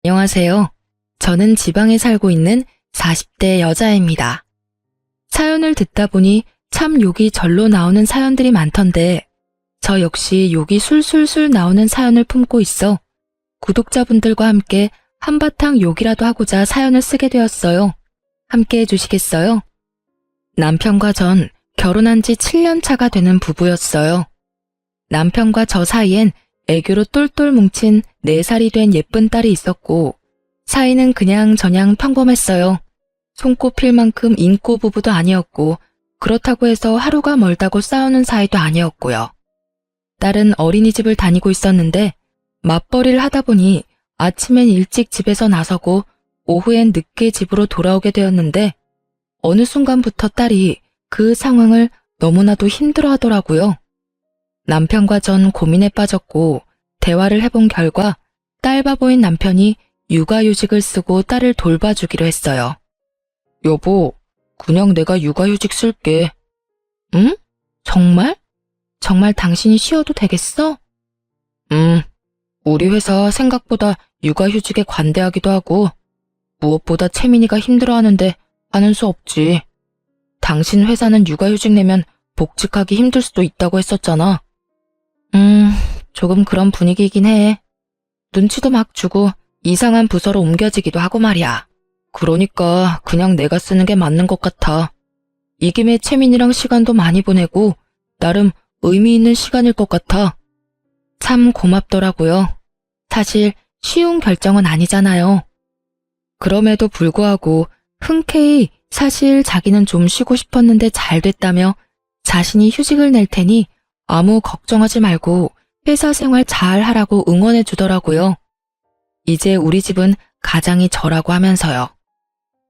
안녕하세요. 저는 지방에 살고 있는 40대 여자입니다. 사연을 듣다 보니 참 욕이 절로 나오는 사연들이 많던데 저 역시 욕이 술술술 나오는 사연을 품고 있어 구독자분들과 함께 한바탕 욕이라도 하고자 사연을 쓰게 되었어요. 함께 해주시겠어요? 남편과 전 결혼한 지 7년 차가 되는 부부였어요. 남편과 저 사이엔 애교로 똘똘 뭉친 4살이 된 예쁜 딸이 있었고 사이는 그냥저냥 평범했어요. 손꼽힐 만큼 인고 부부도 아니었고 그렇다고 해서 하루가 멀다고 싸우는 사이도 아니었고요. 딸은 어린이집을 다니고 있었는데 맞벌이를 하다 보니 아침엔 일찍 집에서 나서고 오후엔 늦게 집으로 돌아오게 되었는데 어느 순간부터 딸이 그 상황을 너무나도 힘들어하더라고요. 남편과 전 고민에 빠졌고 대화를 해본 결과 딸 바보인 남편이 육아휴직을 쓰고 딸을 돌봐주기로 했어요. 여보, 그냥 내가 육아휴직 쓸게. 응? 정말? 정말 당신이 쉬어도 되겠어? 우리 회사 생각보다 육아휴직에 관대하기도 하고 무엇보다 채민이가 힘들어하는데 하는 수 없지. 당신 회사는 육아휴직 내면 복직하기 힘들 수도 있다고 했었잖아. 조금 그런 분위기이긴 해. 눈치도 막 주고 이상한 부서로 옮겨지기도 하고 말이야. 그러니까 그냥 내가 쓰는 게 맞는 것 같아. 이 김에 채민이랑 시간도 많이 보내고 나름 의미 있는 시간일 것 같아. 참 고맙더라고요. 사실 쉬운 결정은 아니잖아요. 그럼에도 불구하고 흔쾌히 사실 자기는 좀 쉬고 싶었는데 잘 됐다며 자신이 휴직을 낼 테니 아무 걱정하지 말고 회사 생활 잘 하라고 응원해 주더라고요. 이제 우리 집은 가장이 저라고 하면서요.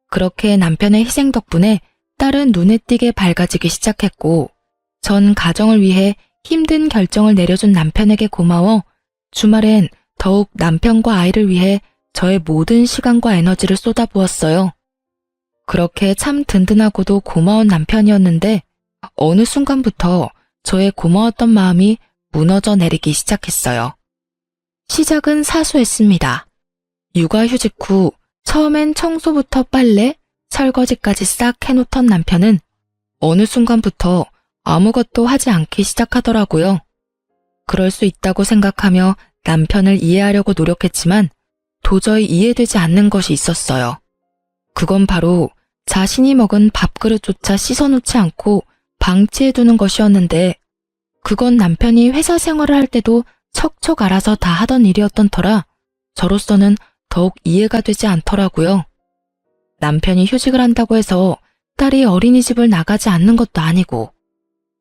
그렇게 남편의 희생 덕분에 딸은 눈에 띄게 밝아지기 시작했고 전 가정을 위해 힘든 결정을 내려준 남편에게 고마워 주말엔 더욱 남편과 아이를 위해 저의 모든 시간과 에너지를 쏟아부었어요. 그렇게 참 든든하고도 고마운 남편이었는데 어느 순간부터 저의 고마웠던 마음이 무너져 내리기 시작했어요. 시작은 사소했습니다. 육아휴직 후 처음엔 청소부터 빨래, 설거지까지 싹 해놓던 남편은 어느 순간부터 아무것도 하지 않기 시작하더라고요. 그럴 수 있다고 생각하며 남편을 이해하려고 노력했지만 도저히 이해되지 않는 것이 있었어요. 그건 바로 자신이 먹은 밥그릇조차 씻어놓지 않고 방치해두는 것이었는데 그건 남편이 회사 생활을 할 때도 척척 알아서 다 하던 일이었던 터라 저로서는 더욱 이해가 되지 않더라고요. 남편이 휴직을 한다고 해서 딸이 어린이집을 나가지 않는 것도 아니고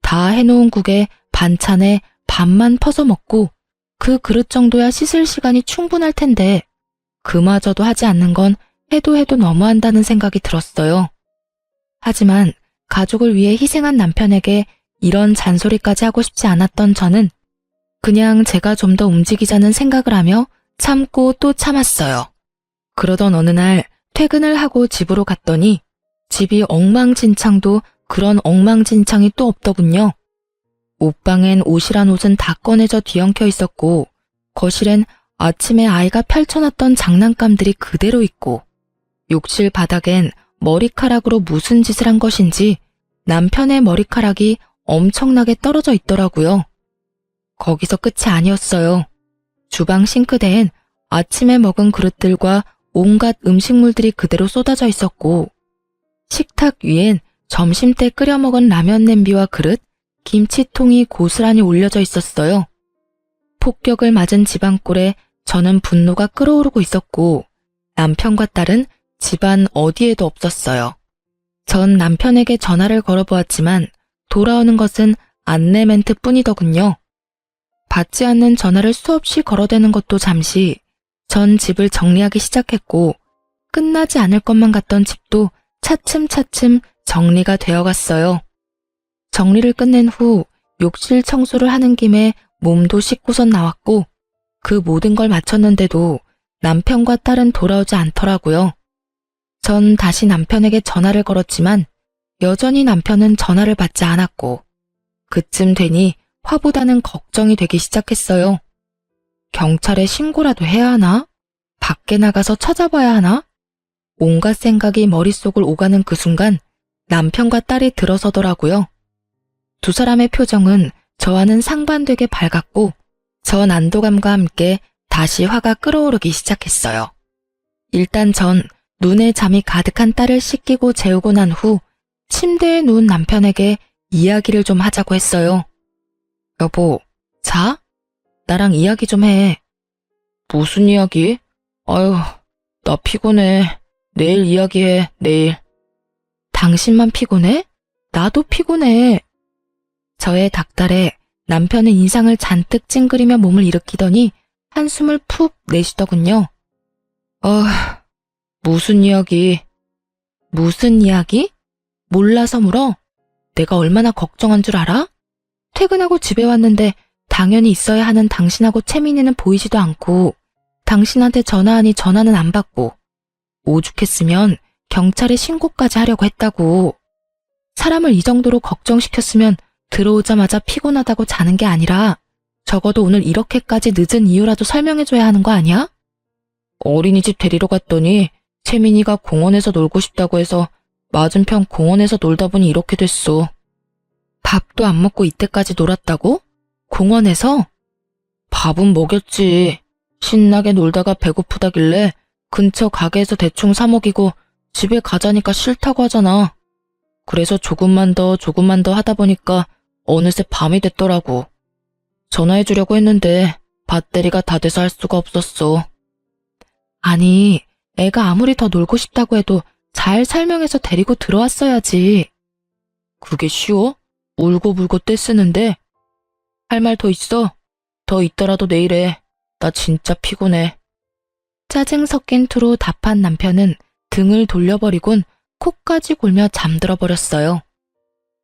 다 해놓은 국에 반찬에 밥만 퍼서 먹고 그 그릇 정도야 씻을 시간이 충분할 텐데 그마저도 하지 않는 건 해도 너무한다는 생각이 들었어요. 하지만 가족을 위해 희생한 남편에게 이런 잔소리까지 하고 싶지 않았던 저는 그냥 제가 좀 더 움직이자는 생각을 하며 참고 또 참았어요. 그러던 어느 날 퇴근을 하고 집으로 갔더니 집이 엉망진창도 그런 엉망진창이 또 없더군요. 옷방엔 옷이란 옷은 다 꺼내져 뒤엉켜 있었고 거실엔 아침에 아이가 펼쳐놨던 장난감들이 그대로 있고 욕실 바닥엔 머리카락으로 무슨 짓을 한 것인지 남편의 머리카락이 엄청나게 떨어져 있더라고요. 거기서 끝이 아니었어요. 주방 싱크대엔 아침에 먹은 그릇들과 온갖 음식물들이 그대로 쏟아져 있었고 식탁 위엔 점심때 끓여 먹은 라면 냄비와 그릇, 김치통이 고스란히 올려져 있었어요. 폭격을 맞은 집안꼴에 저는 분노가 끓어오르고 있었고 남편과 딸은 집안 어디에도 없었어요. 전 남편에게 전화를 걸어보았지만 돌아오는 것은 안내 멘트 뿐이더군요. 받지 않는 전화를 수없이 걸어대는 것도 잠시 전 집을 정리하기 시작했고 끝나지 않을 것만 같던 집도 차츰차츰 정리가 되어갔어요. 정리를 끝낸 후 욕실 청소를 하는 김에 몸도 씻고선 나왔고 그 모든 걸 마쳤는데도 남편과 딸은 돌아오지 않더라고요. 전 다시 남편에게 전화를 걸었지만 여전히 남편은 전화를 받지 않았고 그쯤 되니 화보다는 걱정이 되기 시작했어요. 경찰에 신고라도 해야 하나? 밖에 나가서 찾아봐야 하나? 온갖 생각이 머릿속을 오가는 그 순간 남편과 딸이 들어서더라고요. 두 사람의 표정은 저와는 상반되게 밝았고 전 안도감과 함께 다시 화가 끓어오르기 시작했어요. 일단 전 눈에 잠이 가득한 딸을 씻기고 재우고 난 후 침대에 누운 남편에게 이야기를 좀 하자고 했어요. 여보, 자? 나랑 이야기 좀 해. 무슨 이야기? 아유, 나 피곤해. 내일 이야기해, 내일. 당신만 피곤해? 나도 피곤해. 저의 닭달에 남편은 인상을 잔뜩 찡그리며 몸을 일으키더니 한숨을 푹 내쉬더군요. 무슨 이야기? 무슨 이야기? 몰라서 물어? 내가 얼마나 걱정한 줄 알아? 퇴근하고 집에 왔는데 당연히 있어야 하는 당신하고 채민이는 보이지도 않고 당신한테 전화하니 전화는 안 받고 오죽했으면 경찰에 신고까지 하려고 했다고. 사람을 이 정도로 걱정시켰으면 들어오자마자 피곤하다고 자는 게 아니라 적어도 오늘 이렇게까지 늦은 이유라도 설명해줘야 하는 거 아니야? 어린이집 데리러 갔더니 채민이가 공원에서 놀고 싶다고 해서 맞은편 공원에서 놀다 보니 이렇게 됐어. 밥도 안 먹고 이때까지 놀았다고? 공원에서? 밥은 먹였지. 신나게 놀다가 배고프다길래 근처 가게에서 대충 사 먹이고 집에 가자니까 싫다고 하잖아. 그래서 조금만 더 하다 보니까 어느새 밤이 됐더라고. 전화해주려고 했는데 배터리가 다 돼서 할 수가 없었어. 아니, 애가 아무리 더 놀고 싶다고 해도 잘 설명해서 데리고 들어왔어야지. 그게 쉬워? 울고불고 떼쓰는데? 할 말 더 있어? 더 있더라도 내일 해. 나 진짜 피곤해. 짜증 섞인 투로 답한 남편은 등을 돌려버리곤 코까지 골며 잠들어 버렸어요.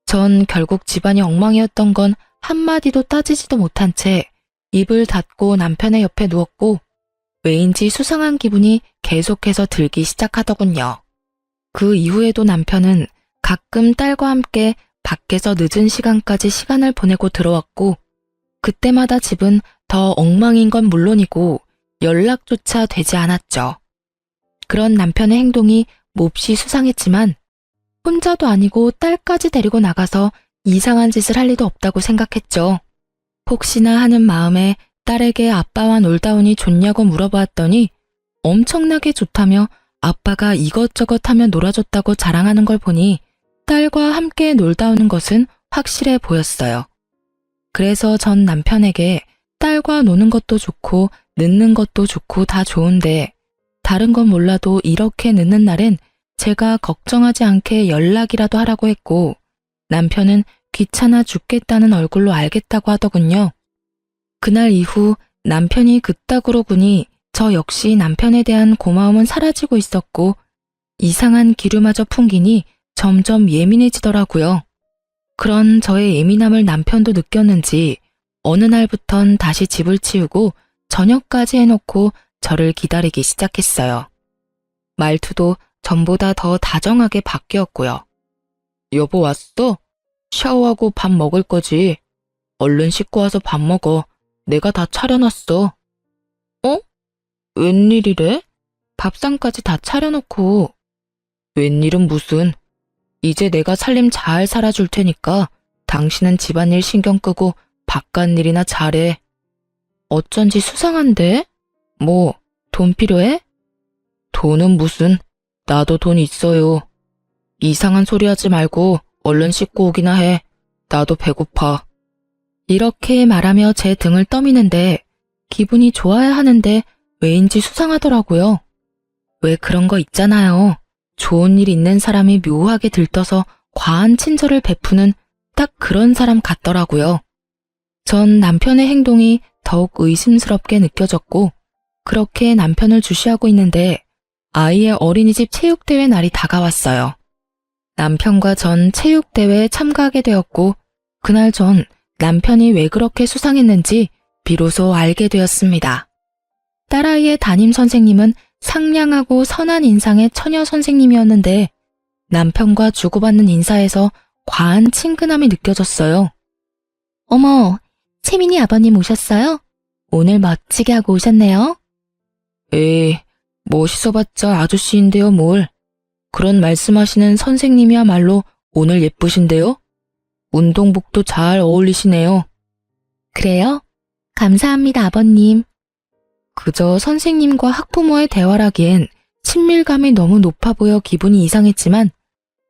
전 결국 집안이 엉망이었던 건 한마디도 따지지도 못한 채 입을 닫고 남편의 옆에 누웠고 왜인지 수상한 기분이 계속해서 들기 시작하더군요. 그 이후에도 남편은 가끔 딸과 함께 밖에서 늦은 시간까지 시간을 보내고 들어왔고 그때마다 집은 더 엉망인 건 물론이고 연락조차 되지 않았죠. 그런 남편의 행동이 몹시 수상했지만 혼자도 아니고 딸까지 데리고 나가서 이상한 짓을 할 리도 없다고 생각했죠. 혹시나 하는 마음에 딸에게 아빠와 놀다 오니 좋냐고 물어보았더니 엄청나게 좋다며 아빠가 이것저것 하며 놀아줬다고 자랑하는 걸 보니 딸과 함께 놀다 오는 것은 확실해 보였어요. 그래서 전 남편에게 딸과 노는 것도 좋고 늦는 것도 좋고 다 좋은데 다른 건 몰라도 이렇게 늦는 날엔 제가 걱정하지 않게 연락이라도 하라고 했고 남편은 귀찮아 죽겠다는 얼굴로 알겠다고 하더군요. 그날 이후 남편이 그따구로 구니 저 역시 남편에 대한 고마움은 사라지고 있었고 이상한 기류마저 풍기니 점점 예민해지더라고요. 그런 저의 예민함을 남편도 느꼈는지 어느 날부턴 다시 집을 치우고 저녁까지 해놓고 저를 기다리기 시작했어요. 말투도 전보다 더 다정하게 바뀌었고요. 여보 왔어? 샤워하고 밥 먹을 거지? 얼른 씻고 와서 밥 먹어. 내가 다 차려놨어. 어? 웬일이래? 밥상까지 다 차려놓고. 웬일은 무슨. 이제 내가 살림 잘 살아줄 테니까 당신은 집안일 신경 끄고 바깥일이나 잘해. 어쩐지 수상한데? 뭐, 돈 필요해? 돈은 무슨, 나도 돈 있어요. 이상한 소리 하지 말고 얼른 씻고 오기나 해. 나도 배고파. 이렇게 말하며 제 등을 떠미는데 기분이 좋아야 하는데 왜인지 수상하더라고요. 왜 그런 거 있잖아요. 좋은 일 있는 사람이 묘하게 들떠서 과한 친절을 베푸는 딱 그런 사람 같더라고요. 전 남편의 행동이 더욱 의심스럽게 느껴졌고 그렇게 남편을 주시하고 있는데 아이의 어린이집 체육대회 날이 다가왔어요. 남편과 전 체육대회에 참가하게 되었고 그날 전 남편이 왜 그렇게 수상했는지 비로소 알게 되었습니다. 딸아이의 담임 선생님은 상냥하고 선한 인상의 처녀 선생님이었는데 남편과 주고받는 인사에서 과한 친근함이 느껴졌어요. 어머, 채민이 아버님 오셨어요? 오늘 멋지게 하고 오셨네요. 에이, 멋있어봤자 아저씨인데요, 뭘. 그런 말씀하시는 선생님이야말로 오늘 예쁘신데요? 운동복도 잘 어울리시네요. 그래요? 감사합니다, 아버님. 그저 선생님과 학부모의 대화라기엔 친밀감이 너무 높아 보여 기분이 이상했지만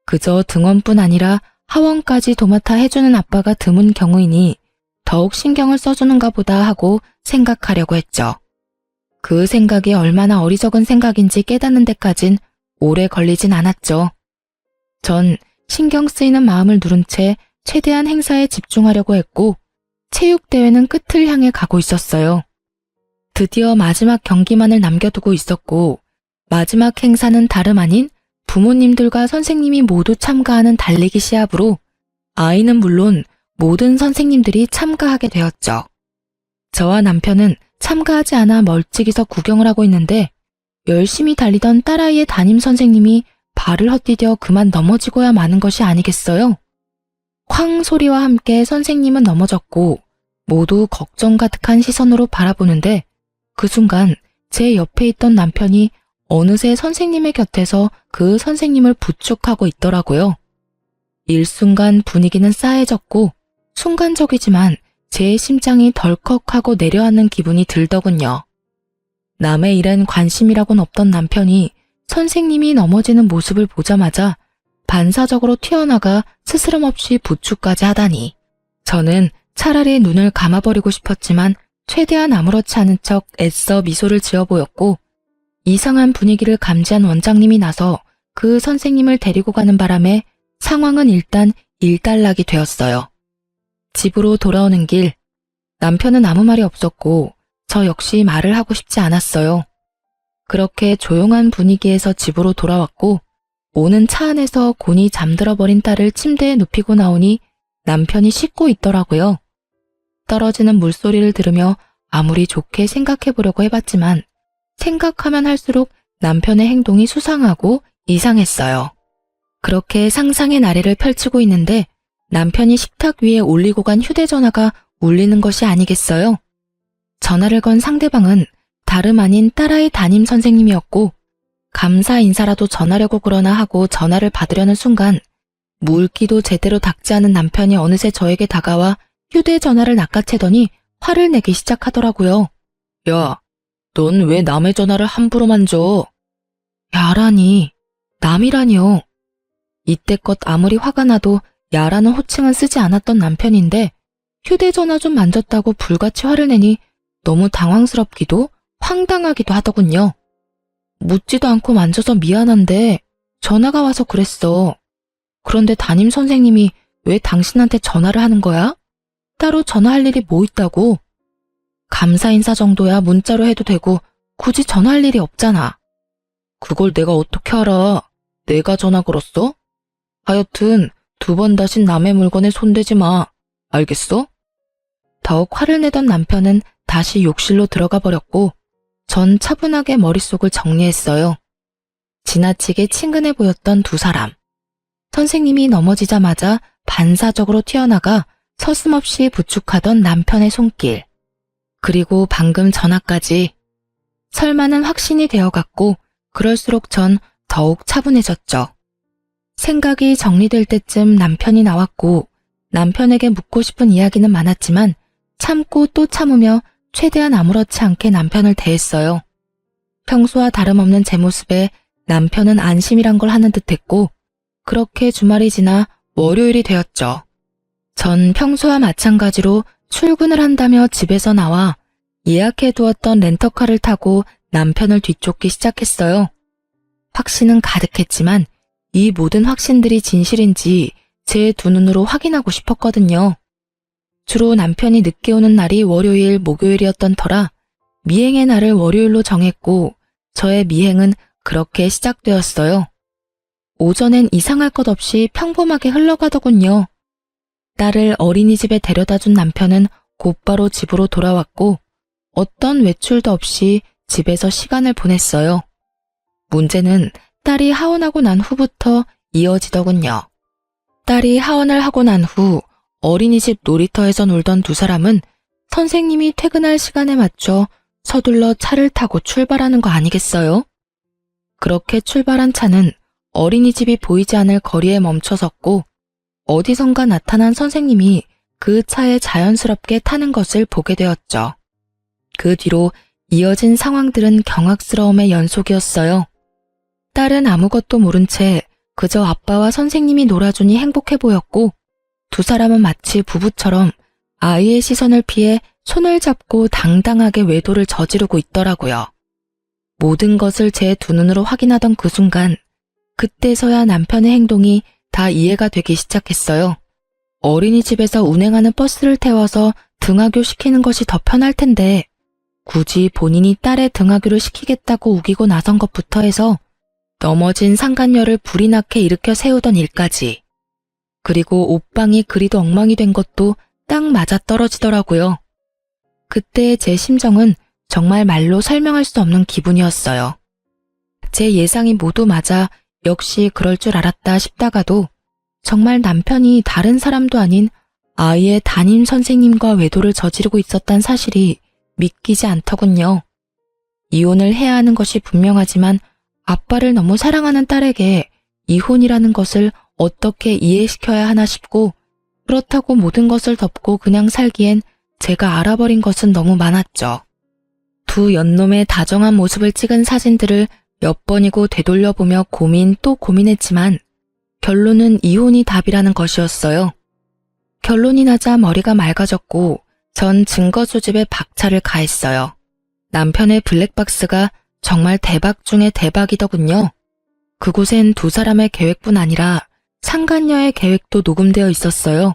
그저 등원뿐 아니라 하원까지 도맡아 해주는 아빠가 드문 경우이니 더욱 신경을 써주는가 보다 하고 생각하려고 했죠. 그 생각이 얼마나 어리석은 생각인지 깨닫는 데까진 오래 걸리진 않았죠. 전 신경 쓰이는 마음을 누른 채 최대한 행사에 집중하려고 했고 체육대회는 끝을 향해 가고 있었어요. 드디어 마지막 경기만을 남겨두고 있었고 마지막 행사는 다름 아닌 부모님들과 선생님이 모두 참가하는 달리기 시합으로 아이는 물론 모든 선생님들이 참가하게 되었죠. 저와 남편은 참가하지 않아 멀찍이서 구경을 하고 있는데 열심히 달리던 딸아이의 담임 선생님이 발을 헛디뎌 그만 넘어지고야 마는 것이 아니겠어요? 쾅 소리와 함께 선생님은 넘어졌고 모두 걱정 가득한 시선으로 바라보는데 그 순간 제 옆에 있던 남편이 어느새 선생님의 곁에서 그 선생님을 부축하고 있더라고요. 일순간 분위기는 싸해졌고 순간적이지만 제 심장이 덜컥하고 내려앉는 기분이 들더군요. 남의 일엔 관심이라곤 없던 남편이 선생님이 넘어지는 모습을 보자마자 반사적으로 튀어나가 스스럼 없이 부축까지 하다니. 저는 차라리 눈을 감아버리고 싶었지만 최대한 아무렇지 않은 척 애써 미소를 지어 보였고 이상한 분위기를 감지한 원장님이 나서 그 선생님을 데리고 가는 바람에 상황은 일단 일단락이 되었어요. 집으로 돌아오는 길, 남편은 아무 말이 없었고 저 역시 말을 하고 싶지 않았어요. 그렇게 조용한 분위기에서 집으로 돌아왔고 오는 차 안에서 곤히 잠들어버린 딸을 침대에 눕히고 나오니 남편이 씻고 있더라고요. 떨어지는 물소리를 들으며 아무리 좋게 생각해보려고 해봤지만 생각하면 할수록 남편의 행동이 수상하고 이상했어요. 그렇게 상상의 나래를 펼치고 있는데 남편이 식탁 위에 올리고 간 휴대전화가 울리는 것이 아니겠어요? 전화를 건 상대방은 다름 아닌 딸아이 담임 선생님이었고 감사 인사라도 전하려고 그러나 하고 전화를 받으려는 순간 물기도 제대로 닦지 않은 남편이 어느새 저에게 다가와 휴대전화를 낚아채더니 화를 내기 시작하더라고요. 야, 넌 왜 남의 전화를 함부로 만져? 야라니, 남이라니요. 이때껏 아무리 화가 나도 야라는 호칭은 쓰지 않았던 남편인데 휴대전화 좀 만졌다고 불같이 화를 내니 너무 당황스럽기도 황당하기도 하더군요. 묻지도 않고 만져서 미안한데 전화가 와서 그랬어. 그런데 담임 선생님이 왜 당신한테 전화를 하는 거야? 따로 전화할 일이 뭐 있다고? 감사 인사 정도야 문자로 해도 되고 굳이 전화할 일이 없잖아. 그걸 내가 어떻게 알아? 내가 전화 걸었어? 하여튼 2번 다신 남의 물건에 손대지 마. 알겠어? 더욱 화를 내던 남편은 다시 욕실로 들어가 버렸고 전 차분하게 머릿속을 정리했어요. 지나치게 친근해 보였던 두 사람. 선생님이 넘어지자마자 반사적으로 튀어나가 서슴없이 부축하던 남편의 손길. 그리고 방금 전화까지. 설마는 확신이 되어갔고 그럴수록 전 더욱 차분해졌죠. 생각이 정리될 때쯤 남편이 나왔고 남편에게 묻고 싶은 이야기는 많았지만 참고 또 참으며 최대한 아무렇지 않게 남편을 대했어요. 평소와 다름없는 제 모습에 남편은 안심이란 걸 하는 듯했고 그렇게 주말이 지나 월요일이 되었죠. 전 평소와 마찬가지로 출근을 한다며 집에서 나와 예약해두었던 렌터카를 타고 남편을 뒤쫓기 시작했어요. 확신은 가득했지만 이 모든 확신들이 진실인지 제 두 눈으로 확인하고 싶었거든요. 주로 남편이 늦게 오는 날이 월요일, 목요일이었던 터라 미행의 날을 월요일로 정했고 저의 미행은 그렇게 시작되었어요. 오전엔 이상할 것 없이 평범하게 흘러가더군요. 딸을 어린이집에 데려다 준 남편은 곧바로 집으로 돌아왔고 어떤 외출도 없이 집에서 시간을 보냈어요. 문제는 딸이 하원하고 난 후부터 이어지더군요. 딸이 하원을 하고 난 후 어린이집 놀이터에서 놀던 두 사람은 선생님이 퇴근할 시간에 맞춰 서둘러 차를 타고 출발하는 거 아니겠어요? 그렇게 출발한 차는 어린이집이 보이지 않을 거리에 멈춰섰고 어디선가 나타난 선생님이 그 차에 자연스럽게 타는 것을 보게 되었죠. 그 뒤로 이어진 상황들은 경악스러움의 연속이었어요. 딸은 아무것도 모른 채 그저 아빠와 선생님이 놀아주니 행복해 보였고 두 사람은 마치 부부처럼 아이의 시선을 피해 손을 잡고 당당하게 외도를 저지르고 있더라고요. 모든 것을 제 두 눈으로 확인하던 그 순간 그때서야 남편의 행동이 다 이해가 되기 시작했어요. 어린이집에서 운행하는 버스를 태워서 등하교 시키는 것이 더 편할 텐데 굳이 본인이 딸의 등하교를 시키겠다고 우기고 나선 것부터 해서 넘어진 상간녀를 불이 나게 일으켜 세우던 일까지, 그리고 옷방이 그리도 엉망이 된 것도 딱 맞아 떨어지더라고요. 그때의 제 심정은 정말 말로 설명할 수 없는 기분이었어요. 제 예상이 모두 맞아 역시 그럴 줄 알았다 싶다가도 정말 남편이 다른 사람도 아닌 아이의 담임 선생님과 외도를 저지르고 있었단 사실이 믿기지 않더군요. 이혼을 해야 하는 것이 분명하지만 아빠를 너무 사랑하는 딸에게 이혼이라는 것을 어떻게 이해시켜야 하나 싶고, 그렇다고 모든 것을 덮고 그냥 살기엔 제가 알아버린 것은 너무 많았죠. 두 연놈의 다정한 모습을 찍은 사진들을 몇 번이고 되돌려보며 고민 또 고민했지만 결론은 이혼이 답이라는 것이었어요. 결론이 나자 머리가 맑아졌고 전 증거 수집에 박차를 가했어요. 남편의 블랙박스가 정말 대박 중에 대박이더군요. 그곳엔 두 사람의 계획뿐 아니라 상간녀의 계획도 녹음되어 있었어요.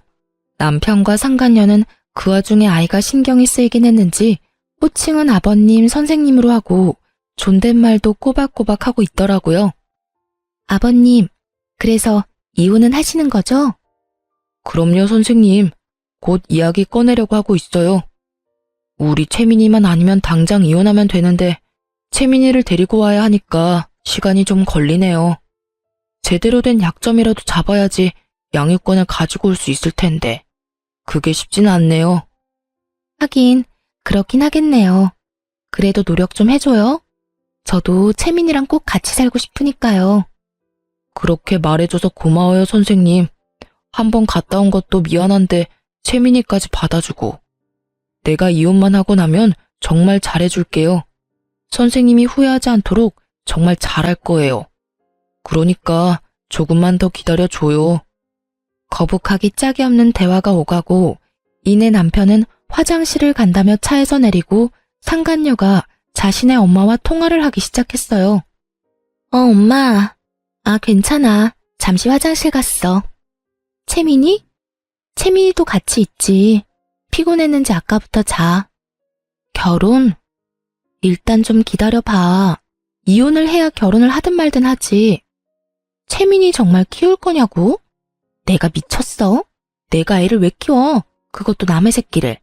남편과 상간녀는 그 와중에 아이가 신경이 쓰이긴 했는지 호칭은 아버님, 선생님으로 하고 존댓말도 꼬박꼬박 하고 있더라고요. 아버님, 그래서 이혼은 하시는 거죠? 그럼요, 선생님. 곧 이야기 꺼내려고 하고 있어요. 우리 채민이만 아니면 당장 이혼하면 되는데 채민이를 데리고 와야 하니까 시간이 좀 걸리네요. 제대로 된 약점이라도 잡아야지 양육권을 가지고 올 수 있을 텐데 그게 쉽지는 않네요. 하긴 그렇긴 하겠네요. 그래도 노력 좀 해줘요. 저도 채민이랑 꼭 같이 살고 싶으니까요. 그렇게 말해줘서 고마워요, 선생님. 한번 갔다 온 것도 미안한데 채민이까지 받아주고. 내가 이혼만 하고 나면 정말 잘해줄게요. 선생님이 후회하지 않도록 정말 잘할 거예요. 그러니까 조금만 더 기다려줘요. 거북하기 짝이 없는 대화가 오가고 이내 남편은 화장실을 간다며 차에서 내리고 상간녀가 자신의 엄마와 통화를 하기 시작했어요. 엄마. 괜찮아. 잠시 화장실 갔어. 채민이? 채민이도 같이 있지. 피곤했는지 아까부터 자. 결혼? 일단 좀 기다려봐. 이혼을 해야 결혼을 하든 말든 하지. 채민이 정말 키울 거냐고? 내가 미쳤어? 내가 애를 왜 키워? 그것도 남의 새끼를.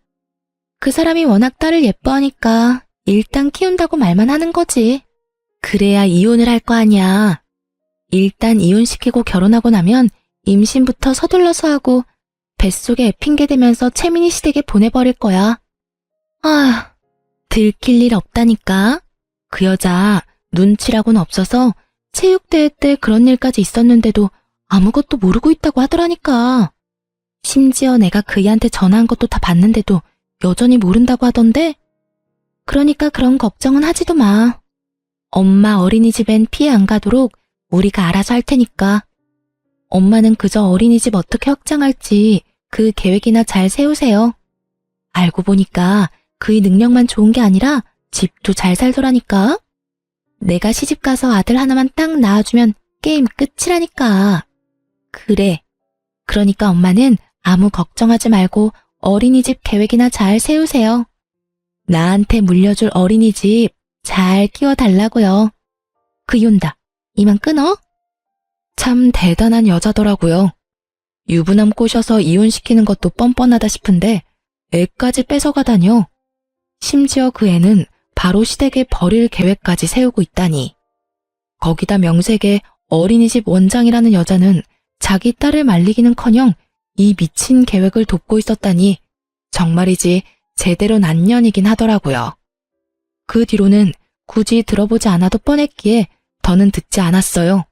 그 사람이 워낙 딸을 예뻐하니까 일단 키운다고 말만 하는 거지. 그래야 이혼을 할 거 아니야. 일단 이혼시키고 결혼하고 나면 임신부터 서둘러서 하고 뱃속에 애 핑계대면서 채민이 시댁에 보내버릴 거야. 들킬 일 없다니까. 그 여자 눈치라고는 없어서 체육대회 때 그런 일까지 있었는데도 아무것도 모르고 있다고 하더라니까. 심지어 내가 그이한테 전화한 것도 다 봤는데도 여전히 모른다고 하던데? 그러니까 그런 걱정은 하지도 마. 엄마 어린이집엔 피해 안 가도록 우리가 알아서 할 테니까. 엄마는 그저 어린이집 어떻게 확장할지 그 계획이나 잘 세우세요. 알고 보니까 그의 능력만 좋은 게 아니라 집도 잘 살더라니까. 내가 시집가서 아들 하나만 딱 낳아주면 게임 끝이라니까. 그래. 그러니까 엄마는 아무 걱정하지 말고 어린이집 계획이나 잘 세우세요. 나한테 물려줄 어린이집 잘 키워달라고요. 그이 온다. 이만 끊어. 참 대단한 여자더라고요. 유부남 꼬셔서 이혼시키는 것도 뻔뻔하다 싶은데 애까지 뺏어가다뇨. 심지어 그 애는 바로 시댁에 버릴 계획까지 세우고 있다니. 거기다 명색에 어린이집 원장이라는 여자는 자기 딸을 말리기는커녕 이 미친 계획을 돕고 있었다니 정말이지 제대로 난년이긴 하더라고요. 그 뒤로는 굳이 들어보지 않아도 뻔했기에 더는 듣지 않았어요.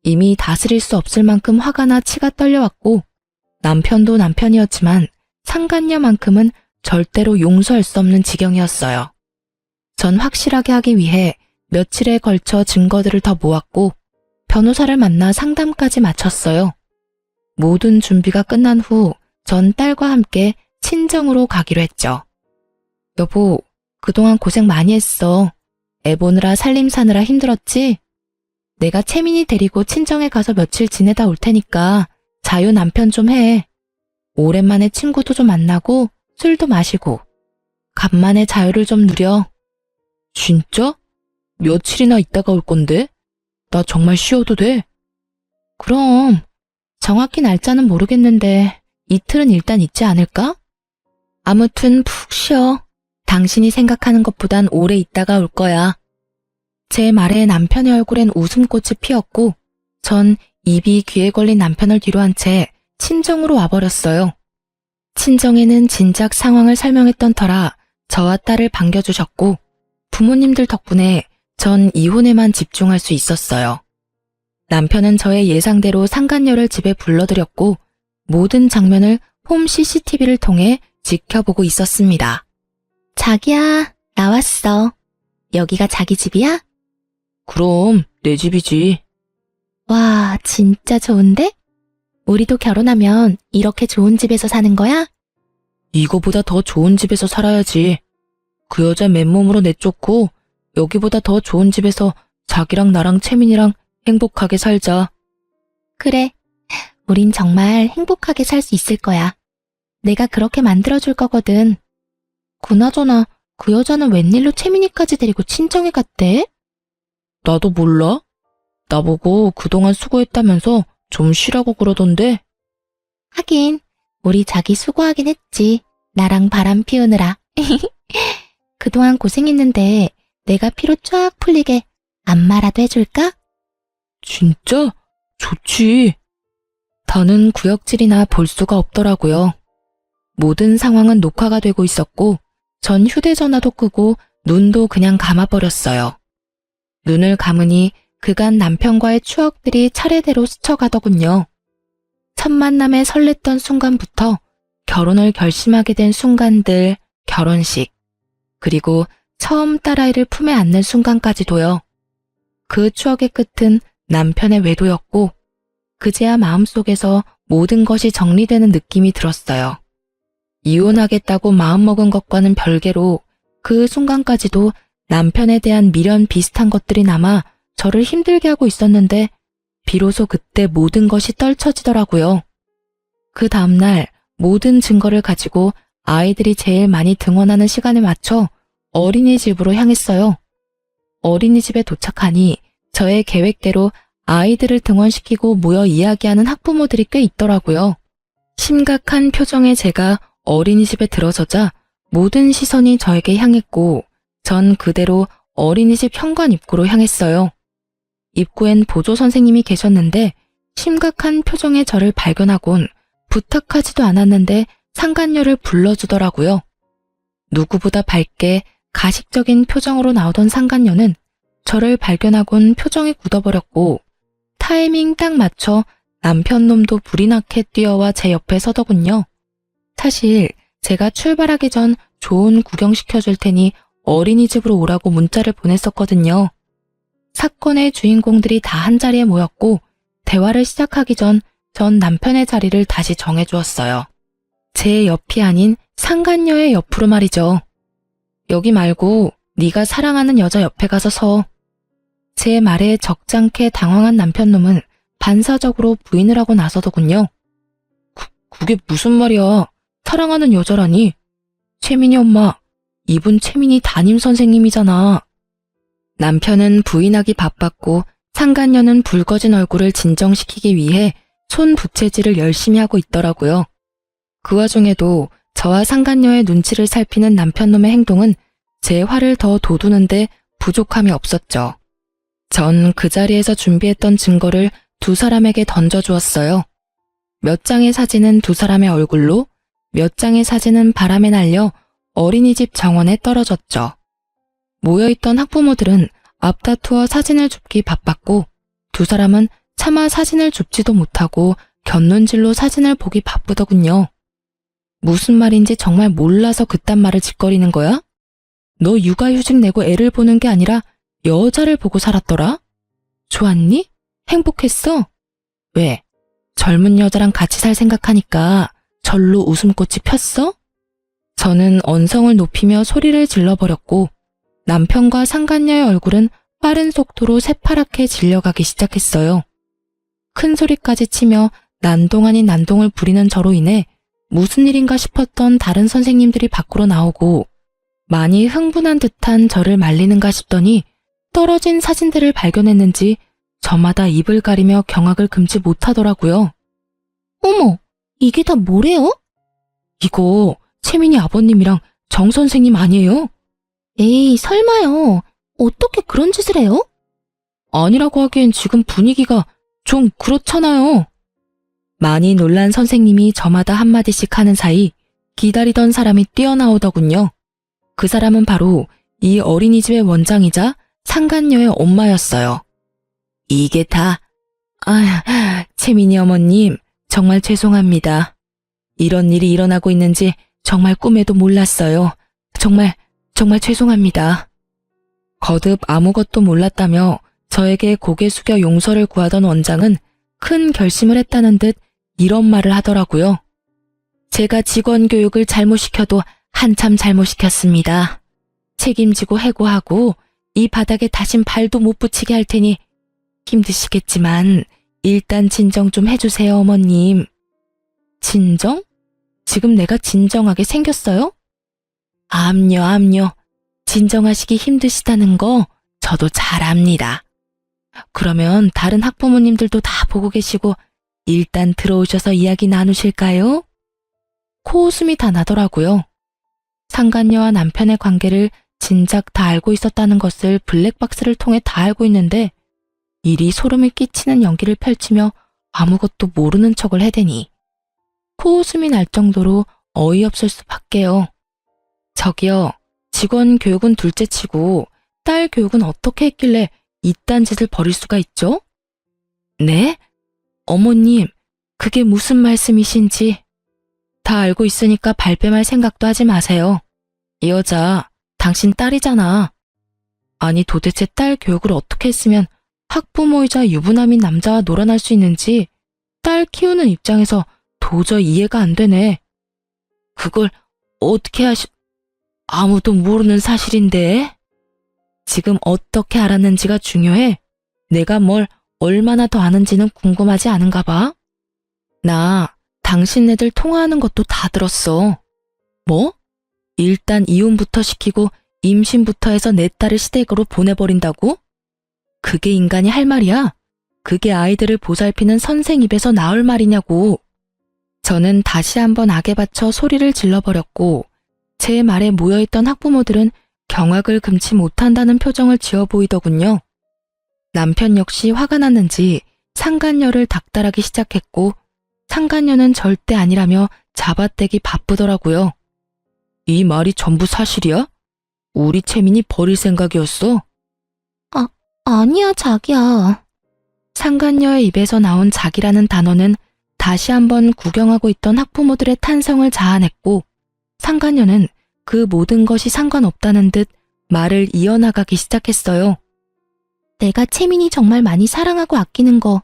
이미 다스릴 수 없을 만큼 화가 나 치가 떨려왔고 남편도 남편이었지만 상간녀만큼은 절대로 용서할 수 없는 지경이었어요. 전 확실하게 하기 위해 며칠에 걸쳐 증거들을 더 모았고 변호사를 만나 상담까지 마쳤어요. 모든 준비가 끝난 후 전 딸과 함께 친정으로 가기로 했죠. 여보, 그동안 고생 많이 했어. 애 보느라 살림 사느라 힘들었지? 내가 채민이 데리고 친정에 가서 며칠 지내다 올 테니까 자유 남편 좀 해. 오랜만에 친구도 좀 만나고 술도 마시고 간만에 자유를 좀 누려. 진짜? 며칠이나 있다가 올 건데? 나 정말 쉬어도 돼? 그럼 정확히 날짜는 모르겠는데 이틀은 일단 있지 않을까? 아무튼 푹 쉬어. 당신이 생각하는 것보단 오래 있다가 올 거야. 제 말에 남편의 얼굴엔 웃음꽃이 피었고 전 입이 귀에 걸린 남편을 뒤로한 채 친정으로 와버렸어요. 친정에는 진작 상황을 설명했던 터라 저와 딸을 반겨주셨고 부모님들 덕분에 전 이혼에만 집중할 수 있었어요. 남편은 저의 예상대로 상간녀를 집에 불러들였고 모든 장면을 홈 CCTV를 통해 지켜보고 있었습니다. 자기야, 나왔어. 여기가 자기 집이야? 그럼 내 집이지. 와, 진짜 좋은데? 우리도 결혼하면 이렇게 좋은 집에서 사는 거야? 이거보다 더 좋은 집에서 살아야지. 그 여자 맨몸으로 내쫓고 여기보다 더 좋은 집에서 자기랑 나랑 채민이랑 행복하게 살자. 그래, 우린 정말 행복하게 살 수 있을 거야. 내가 그렇게 만들어줄 거거든. 그나저나 그 여자는 웬일로 채민이까지 데리고 친정에 갔대? 나도 몰라. 나보고 그동안 수고했다면서 좀 쉬라고 그러던데. 하긴 우리 자기 수고하긴 했지. 나랑 바람 피우느라. 그동안 고생했는데 내가 피로 쫙 풀리게 안마라도 해줄까? 진짜? 좋지. 더는 구역질이나 볼 수가 없더라고요. 모든 상황은 녹화가 되고 있었고 전 휴대전화도 끄고 눈도 그냥 감아버렸어요. 눈을 감으니 그간 남편과의 추억들이 차례대로 스쳐가더군요. 첫 만남에 설렜던 순간부터 결혼을 결심하게 된 순간들, 결혼식, 그리고 처음 딸아이를 품에 안는 순간까지도요. 그 추억의 끝은 남편의 외도였고 그제야 마음속에서 모든 것이 정리되는 느낌이 들었어요. 이혼하겠다고 마음먹은 것과는 별개로 그 순간까지도 남편에 대한 미련 비슷한 것들이 남아 저를 힘들게 하고 있었는데 비로소 그때 모든 것이 떨쳐지더라고요. 그 다음날 모든 증거를 가지고 아이들이 제일 많이 등원하는 시간에 맞춰 어린이집으로 향했어요. 어린이집에 도착하니 저의 계획대로 아이들을 등원시키고 모여 이야기하는 학부모들이 꽤 있더라고요. 심각한 표정의 제가 어린이집에 들어서자 모든 시선이 저에게 향했고 전 그대로 어린이집 현관 입구로 향했어요. 입구엔 보조 선생님이 계셨는데 심각한 표정의 저를 발견하곤 부탁하지도 않았는데 상간녀를 불러주더라고요. 누구보다 밝게 가식적인 표정으로 나오던 상간녀는 저를 발견하곤 표정이 굳어버렸고 타이밍 딱 맞춰 남편 놈도 불이 나게 뛰어와 제 옆에 서더군요. 사실 제가 출발하기 전 좋은 구경시켜줄 테니 어린이집으로 오라고 문자를 보냈었거든요. 사건의 주인공들이 다 한자리에 모였고 대화를 시작하기 전 남편의 자리를 다시 정해주었어요. 제 옆이 아닌 상간녀의 옆으로 말이죠. 여기 말고 네가 사랑하는 여자 옆에 가서 서. 제 말에 적잖게 당황한 남편놈은 반사적으로 부인을 하고 나서더군요. 그게 무슨 말이야. 사랑하는 여자라니. 채민이 엄마, 이분 채민이 담임 선생님이잖아. 남편은 부인하기 바빴고 상간녀는 붉어진 얼굴을 진정시키기 위해 손 부채질을 열심히 하고 있더라고요. 그 와중에도 저와 상간녀의 눈치를 살피는 남편놈의 행동은 제 화를 더 돋우는데 부족함이 없었죠. 전 그 자리에서 준비했던 증거를 두 사람에게 던져주었어요. 몇 장의 사진은 두 사람의 얼굴로, 몇 장의 사진은 바람에 날려 어린이집 정원에 떨어졌죠. 모여있던 학부모들은 앞다투어 사진을 줍기 바빴고 두 사람은 차마 사진을 줍지도 못하고 곁눈질로 사진을 보기 바쁘더군요. 무슨 말인지 정말 몰라서 그딴 말을 짓거리는 거야? 너 육아휴직 내고 애를 보는 게 아니라 여자를 보고 살았더라? 좋았니? 행복했어? 왜? 젊은 여자랑 같이 살 생각하니까 절로 웃음꽃이 폈어? 저는 언성을 높이며 소리를 질러버렸고 남편과 상간녀의 얼굴은 빠른 속도로 새파랗게 질려가기 시작했어요. 큰 소리까지 치며 난동 아닌 난동을 부리는 저로 인해 무슨 일인가 싶었던 다른 선생님들이 밖으로 나오고 많이 흥분한 듯한 저를 말리는가 싶더니 떨어진 사진들을 발견했는지 저마다 입을 가리며 경악을 금치 못하더라고요. 어머, 이게 다 뭐래요? 이거 채민이 아버님이랑 정 선생님 아니에요? 에이, 설마요. 어떻게 그런 짓을 해요? 아니라고 하기엔 지금 분위기가 좀 그렇잖아요. 많이 놀란 선생님이 저마다 한마디씩 하는 사이 기다리던 사람이 뛰어나오더군요. 그 사람은 바로 이 어린이집의 원장이자 상간녀의 엄마였어요. 이게 다, 채민이 어머님, 정말 죄송합니다. 이런 일이 일어나고 있는지 정말 꿈에도 몰랐어요. 정말 죄송합니다. 거듭 아무것도 몰랐다며 저에게 고개 숙여 용서를 구하던 원장은 큰 결심을 했다는 듯 이런 말을 하더라고요. 제가 직원 교육을 잘못 시켜도 한참 잘못 시켰습니다. 책임지고 해고하고 이 바닥에 다신 발도 못 붙이게 할 테니 힘드시겠지만 일단 진정 좀 해주세요, 어머님. 진정? 지금 내가 진정하게 생겼어요? 암요. 진정하시기 힘드시다는 거 저도 잘 압니다. 그러면 다른 학부모님들도 다 보고 계시고 일단 들어오셔서 이야기 나누실까요? 코웃음이 다 나더라고요. 상간녀와 남편의 관계를 진작 다 알고 있었다는 것을 블랙박스를 통해 다 알고 있는데 이리 소름을 끼치는 연기를 펼치며 아무것도 모르는 척을 해대니 코웃음이 날 정도로 어이없을 수밖에요. 저기요, 직원 교육은 둘째치고 딸 교육은 어떻게 했길래 이딴 짓을 벌일 수가 있죠? 네? 어머님, 그게 무슨 말씀이신지. 다 알고 있으니까 발뺌할 생각도 하지 마세요. 이 여자, 당신 딸이잖아. 아니 도대체 딸 교육을 어떻게 했으면 학부모이자 유부남인 남자와 놀아날 수 있는지 딸 키우는 입장에서 도저히 이해가 안 되네. 그걸 어떻게 아무도 모르는 사실인데? 지금 어떻게 알았는지가 중요해. 내가 뭘 얼마나 더 아는지는 궁금하지 않은가 봐. 나 당신네들 통화하는 것도 다 들었어. 뭐? 일단 이혼부터 시키고 임신부터 해서 내 딸을 시댁으로 보내버린다고? 그게 인간이 할 말이야? 그게 아이들을 보살피는 선생 입에서 나올 말이냐고. 저는 다시 한번 악에 받쳐 소리를 질러버렸고 제 말에 모여있던 학부모들은 경악을 금치 못한다는 표정을 지어 보이더군요. 남편 역시 화가 났는지 상간녀를 닥달하기 시작했고 상간녀는 절대 아니라며 잡아떼기 바쁘더라고요. 이 말이 전부 사실이야? 우리 채민이 버릴 생각이었어? 아니야, 자기야. 상간녀의 입에서 나온 자기라는 단어는 다시 한번 구경하고 있던 학부모들의 탄성을 자아냈고 상간녀는 그 모든 것이 상관없다는 듯 말을 이어나가기 시작했어요. 내가 채민이 정말 많이 사랑하고 아끼는 거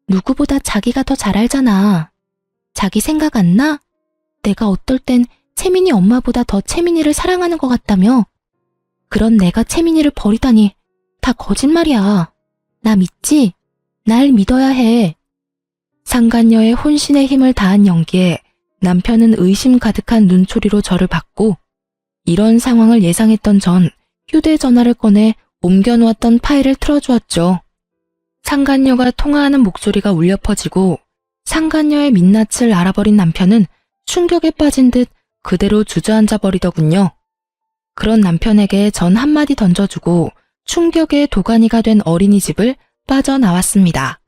누구보다 자기가 더 잘 알잖아. 자기 생각 안 나? 내가 어떨 땐 채민이 엄마보다 더 채민이를 사랑하는 것 같다며. 그런 내가 채민이를 버리다니 다 거짓말이야. 나 믿지? 날 믿어야 해. 상간녀의 혼신의 힘을 다한 연기에 남편은 의심 가득한 눈초리로 저를 봤고 이런 상황을 예상했던 전 휴대전화를 꺼내 옮겨놓았던 파일을 틀어주었죠. 상간녀가 통화하는 목소리가 울려 퍼지고 상간녀의 민낯을 알아버린 남편은 충격에 빠진 듯 그대로 주저앉아 버리더군요. 그런 남편에게 전 한마디 던져주고 충격의 도가니가 된 어린이집을 빠져나왔습니다.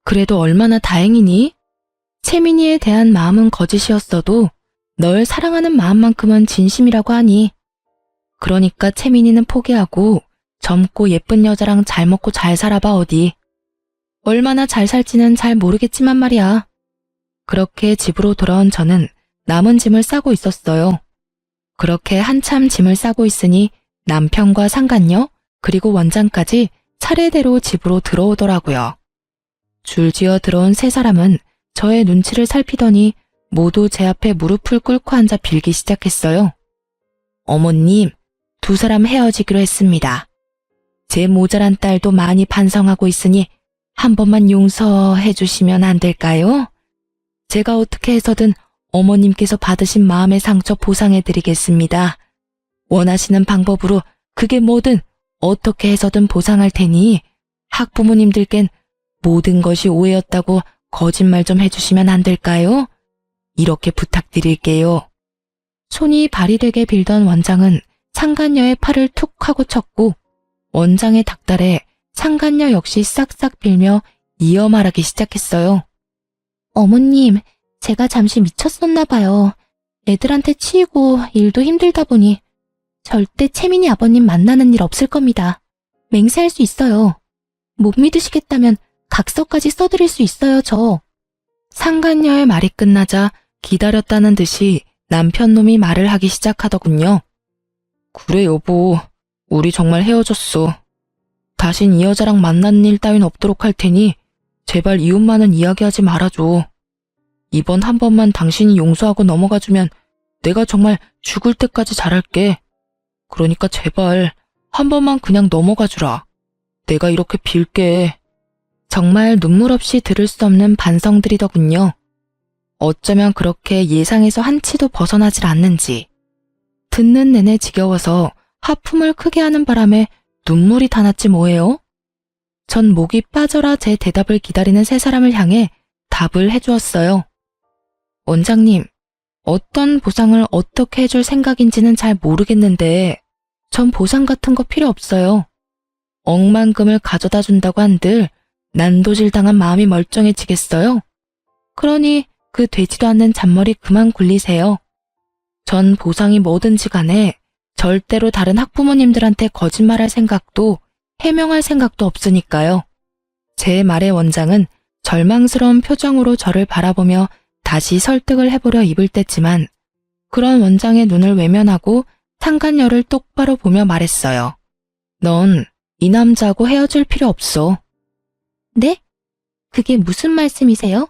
그래도 얼마나 다행이니? 채민이에 대한 마음은 거짓이었어도 널 사랑하는 마음만큼은 진심이라고 하니. 그러니까 채민이는 포기하고 젊고 예쁜 여자랑 잘 먹고 잘 살아봐 어디. 얼마나 잘 살지는 잘 모르겠지만 말이야. 그렇게 집으로 돌아온 저는 남은 짐을 싸고 있었어요. 그렇게 한참 짐을 싸고 있으니 남편과 상간녀 그리고 원장까지 차례대로 집으로 들어오더라고요. 줄지어 들어온 세 사람은 저의 눈치를 살피더니 모두 제 앞에 무릎을 꿇고 앉아 빌기 시작했어요. 어머님, 두 사람 헤어지기로 했습니다. 제 모자란 딸도 많이 반성하고 있으니 한 번만 용서해 주시면 안 될까요? 제가 어떻게 해서든 어머님께서 받으신 마음의 상처 보상해 드리겠습니다. 원하시는 방법으로 그게 뭐든 어떻게 해서든 보상할 테니 학부모님들겐 모든 것이 오해였다고 거짓말 좀 해주시면 안 될까요? 이렇게 부탁드릴게요. 손이 발이 되게 빌던 원장은 상간녀의 팔을 툭 하고 쳤고 원장의 닭달에 상간녀 역시 싹싹 빌며 이어 말하기 시작했어요. 어머님, 제가 잠시 미쳤었나 봐요. 애들한테 치이고 일도 힘들다 보니 절대 채민이 아버님 만나는 일 없을 겁니다. 맹세할 수 있어요. 못 믿으시겠다면 각서까지 써드릴 수 있어요, 저. 상간녀의 말이 끝나자 기다렸다는 듯이 남편 놈이 말을 하기 시작하더군요. 그래 여보, 우리 정말 헤어졌어. 다신 이 여자랑 만나는 일 따윈 없도록 할 테니 제발 이웃만은 이야기하지 말아줘. 이번 한 번만 당신이 용서하고 넘어가주면 내가 정말 죽을 때까지 잘할게. 그러니까 제발 한 번만 그냥 넘어가주라. 내가 이렇게 빌게. 정말 눈물 없이 들을 수 없는 반성들이더군요. 어쩌면 그렇게 예상에서 한치도 벗어나질 않는지. 듣는 내내 지겨워서 하품을 크게 하는 바람에 눈물이 다 났지 뭐예요? 전 목이 빠져라 제 대답을 기다리는 세 사람을 향해 답을 해주었어요. 원장님, 어떤 보상을 어떻게 해줄 생각인지는 잘 모르겠는데 전 보상 같은 거 필요 없어요. 억만금을 가져다 준다고 한들 난도질 당한 마음이 멀쩡해지겠어요? 그러니 그 되지도 않는 잔머리 그만 굴리세요. 전 보상이 뭐든지 간에 절대로 다른 학부모님들한테 거짓말할 생각도 해명할 생각도 없으니까요. 제 말에 원장은 절망스러운 표정으로 저를 바라보며 다시 설득을 해보려 입을 뗐지만 그런 원장의 눈을 외면하고 상간녀를 똑바로 보며 말했어요. 넌 이 남자하고 헤어질 필요 없어. 네? 그게 무슨 말씀이세요?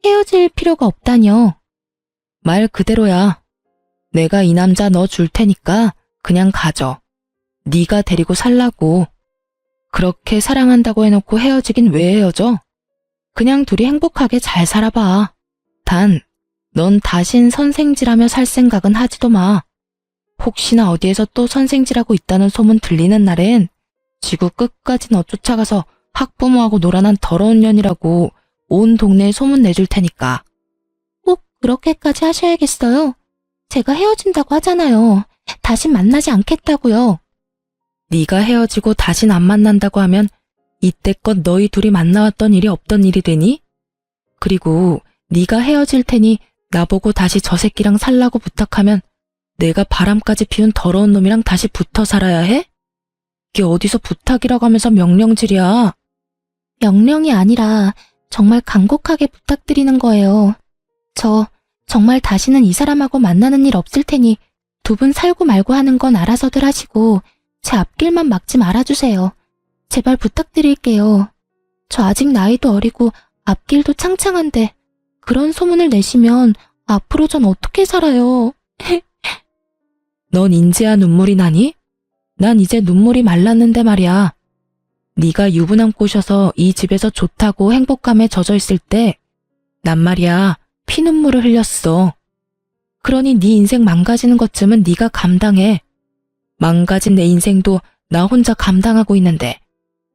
헤어질 필요가 없다뇨. 말 그대로야. 내가 이 남자 너 줄 테니까 그냥 가져. 네가 데리고 살라고. 그렇게 사랑한다고 해놓고 헤어지긴 왜 헤어져? 그냥 둘이 행복하게 잘 살아봐. 단, 넌 다신 선생질하며 살 생각은 하지도 마. 혹시나 어디에서 또 선생질하고 있다는 소문 들리는 날엔 지구 끝까지 너 쫓아가서 학부모하고 놀아난 더러운 년이라고 온 동네에 소문 내줄 테니까. 꼭 그렇게까지 하셔야겠어요? 제가 헤어진다고 하잖아요. 다신 만나지 않겠다고요. 네가 헤어지고 다신 안 만난다고 하면 이때껏 너희 둘이 만나왔던 일이 없던 일이 되니? 그리고 네가 헤어질 테니 나보고 다시 저 새끼랑 살라고 부탁하면 내가 바람까지 피운 더러운 놈이랑 다시 붙어 살아야 해? 이게 어디서 부탁이라고 하면서 명령질이야. 명령이 아니라 정말 간곡하게 부탁드리는 거예요. 저 정말 다시는 이 사람하고 만나는 일 없을 테니 두 분 살고 말고 하는 건 알아서들 하시고 제 앞길만 막지 말아주세요. 제발 부탁드릴게요. 저 아직 나이도 어리고 앞길도 창창한데 그런 소문을 내시면 앞으로 전 어떻게 살아요? 넌 인제야 눈물이 나니? 난 이제 눈물이 말랐는데 말이야. 네가 유부남 꼬셔서 이 집에서 좋다고 행복감에 젖어 있을 때 난 말이야 피눈물을 흘렸어. 그러니 네 인생 망가지는 것쯤은 네가 감당해. 망가진 내 인생도 나 혼자 감당하고 있는데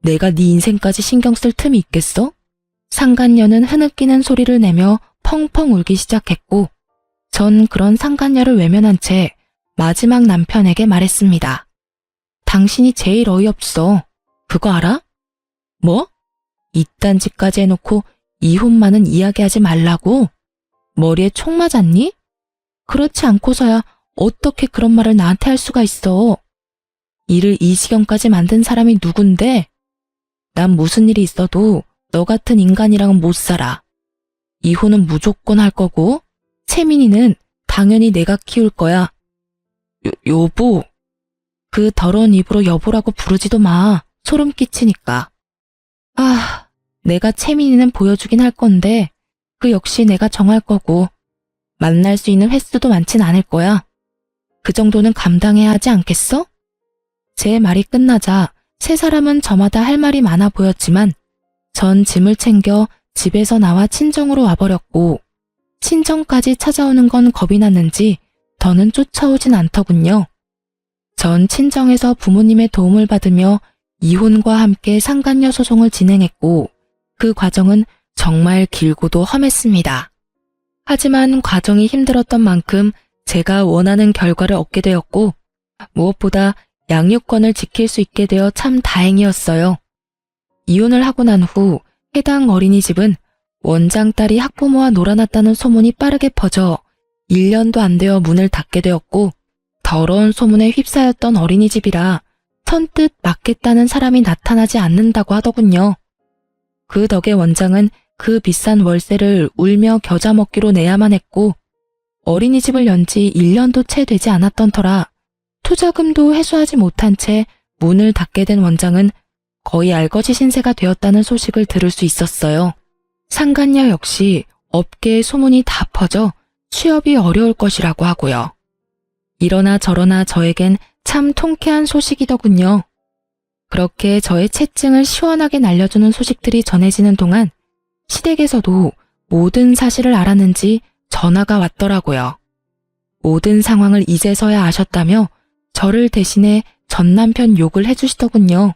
내가 네 인생까지 신경 쓸 틈이 있겠어? 상간녀는 흐느끼는 소리를 내며 펑펑 울기 시작했고 전 그런 상간녀를 외면한 채 마지막 남편에게 말했습니다. 당신이 제일 어이없어. 그거 알아? 뭐? 이딴 짓까지 해놓고 이혼만은 이야기하지 말라고? 머리에 총 맞았니? 그렇지 않고서야 어떻게 그런 말을 나한테 할 수가 있어. 일을 이 지경까지 만든 사람이 누군데? 난 무슨 일이 있어도 너 같은 인간이랑은 못 살아. 이혼은 무조건 할 거고, 채민이는 당연히 내가 키울 거야. 여보. 그 더러운 입으로 여보라고 부르지도 마. 소름 끼치니까. 아, 내가 채민이는 보여주긴 할 건데, 그 역시 내가 정할 거고, 만날 수 있는 횟수도 많진 않을 거야. 그 정도는 감당해야 하지 않겠어? 제 말이 끝나자 세 사람은 저마다 할 말이 많아 보였지만 전 짐을 챙겨 집에서 나와 친정으로 와버렸고 친정까지 찾아오는 건 겁이 났는지 더는 쫓아오진 않더군요. 전 친정에서 부모님의 도움을 받으며 이혼과 함께 상간녀 소송을 진행했고 그 과정은 정말 길고도 험했습니다. 하지만 과정이 힘들었던 만큼 제가 원하는 결과를 얻게 되었고 무엇보다 양육권을 지킬 수 있게 되어 참 다행이었어요. 이혼을 하고 난 후 해당 어린이집은 원장 딸이 학부모와 놀아났다는 소문이 빠르게 퍼져 1년도 안 되어 문을 닫게 되었고 더러운 소문에 휩싸였던 어린이집이라 선뜻 맡겠다는 사람이 나타나지 않는다고 하더군요. 그 덕에 원장은 그 비싼 월세를 울며 겨자 먹기로 내야만 했고 어린이집을 연 지 1년도 채 되지 않았던 터라 투자금도 회수하지 못한 채 문을 닫게 된 원장은 거의 알거지 신세가 되었다는 소식을 들을 수 있었어요. 상간녀 역시 업계의 소문이 다 퍼져 취업이 어려울 것이라고 하고요. 이러나 저러나 저에겐 참 통쾌한 소식이더군요. 그렇게 저의 채증을 시원하게 날려주는 소식들이 전해지는 동안 시댁에서도 모든 사실을 알았는지 전화가 왔더라고요. 모든 상황을 이제서야 아셨다며 저를 대신해 전 남편 욕을 해주시더군요.